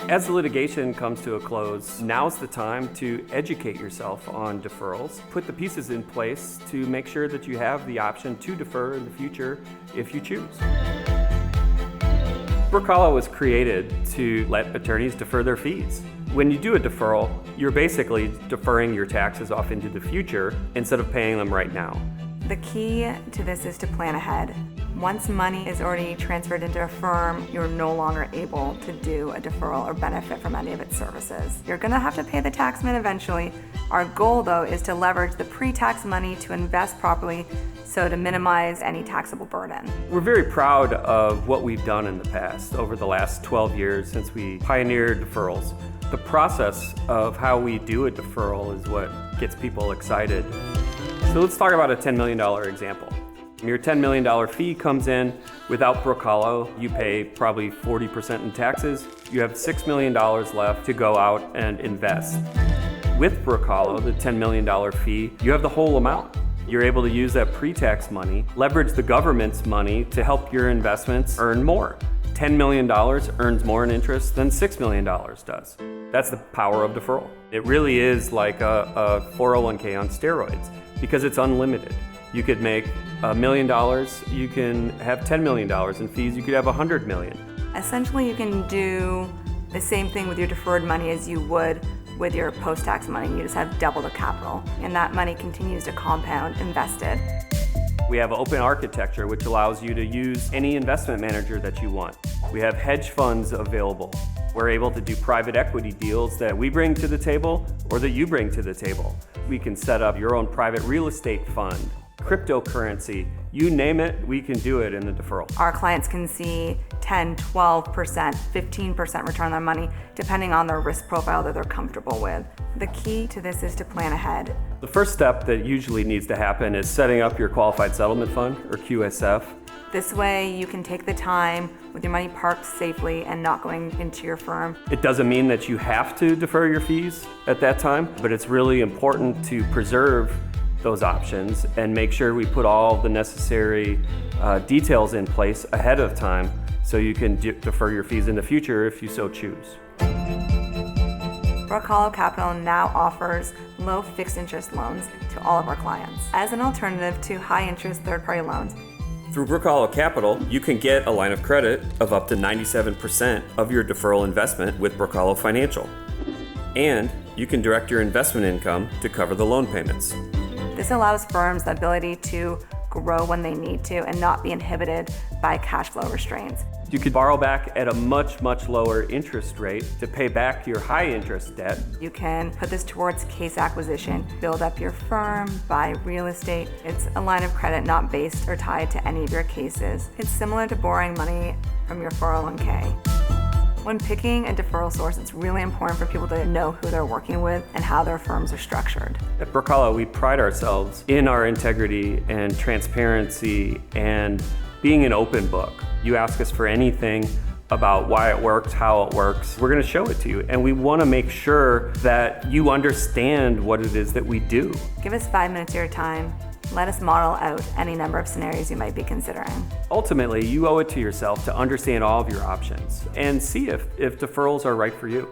As the litigation comes to a close, now's the time to educate yourself on deferrals. Put the pieces in place to make sure that you have the option to defer in the future if you choose. Brook-Hollow was created to let attorneys defer their fees. When you do a deferral, you're basically deferring your taxes off into the future instead of paying them right now. The key to this is to plan ahead. Once money is already transferred into a firm, you're no longer able to do a deferral or benefit from any of its services. You're going to have to pay the taxman eventually. Our goal, though, is to leverage the pre-tax money to invest properly, so to minimize any taxable burden. We're very proud of what we've done in the past over the last 12 years since we pioneered deferrals. The process of how we do a deferral is what gets people excited. So let's talk about a $10 million example. Your $10 million fee comes in. Without Brook-Hollow, you pay probably 40% in taxes. You have $6 million left to go out and invest. With Brook-Hollow, the $10 million fee, you have the whole amount. You're able to use that pre-tax money, leverage the government's money to help your investments earn more. $10 million earns more in interest than $6 million does. That's the power of deferral. It really is like a 401k on steroids because it's unlimited. You could make $1 million, you can have $10 million in fees, you could have $100 million. Essentially, you can do the same thing with your deferred money as you would with your post-tax money. You just have double the capital, and that money continues to compound invested. We have open architecture, which allows you to use any investment manager that you want. We have hedge funds available. We're able to do private equity deals that we bring to the table or that you bring to the table. We can set up your own private real estate fund, cryptocurrency, you name it, we can do it in the deferral. Our clients can see 10, 12%, 15% return on their money, depending on their risk profile that they're comfortable with. The key to this is to plan ahead. The first step that usually needs to happen is setting up your qualified settlement fund, or QSF. This way you can take the time with your money parked safely and not going into your firm. It doesn't mean that you have to defer your fees at that time, but it's really important to preserve those options and make sure we put all the necessary details in place ahead of time so you can defer your fees in the future if you so choose. Brook-Hollow Capital now offers low fixed interest loans to all of our clients as an alternative to high interest third-party loans. Through Brook-Hollow Capital, you can get a line of credit of up to 97% of your deferral investment with Brook-Hollow Financial. And you can direct your investment income to cover the loan payments. This allows firms the ability to grow when they need to and not be inhibited by cash flow restraints. You could borrow back at a much, much lower interest rate to pay back your high interest debt. You can put this towards case acquisition, build up your firm, buy real estate. It's a line of credit not based or tied to any of your cases. It's similar to borrowing money from your 401k. When picking a deferral source, it's really important for people to know who they're working with and how their firms are structured. At Brook-Hollow, we pride ourselves in our integrity and transparency and being an open book. You ask us for anything about why it works, how it works, we're going to show it to you. And we want to make sure that you understand what it is that we do. Give us 5 minutes of your time. Let us model out any number of scenarios you might be considering. Ultimately, you owe it to yourself to understand all of your options and see if deferrals are right for you.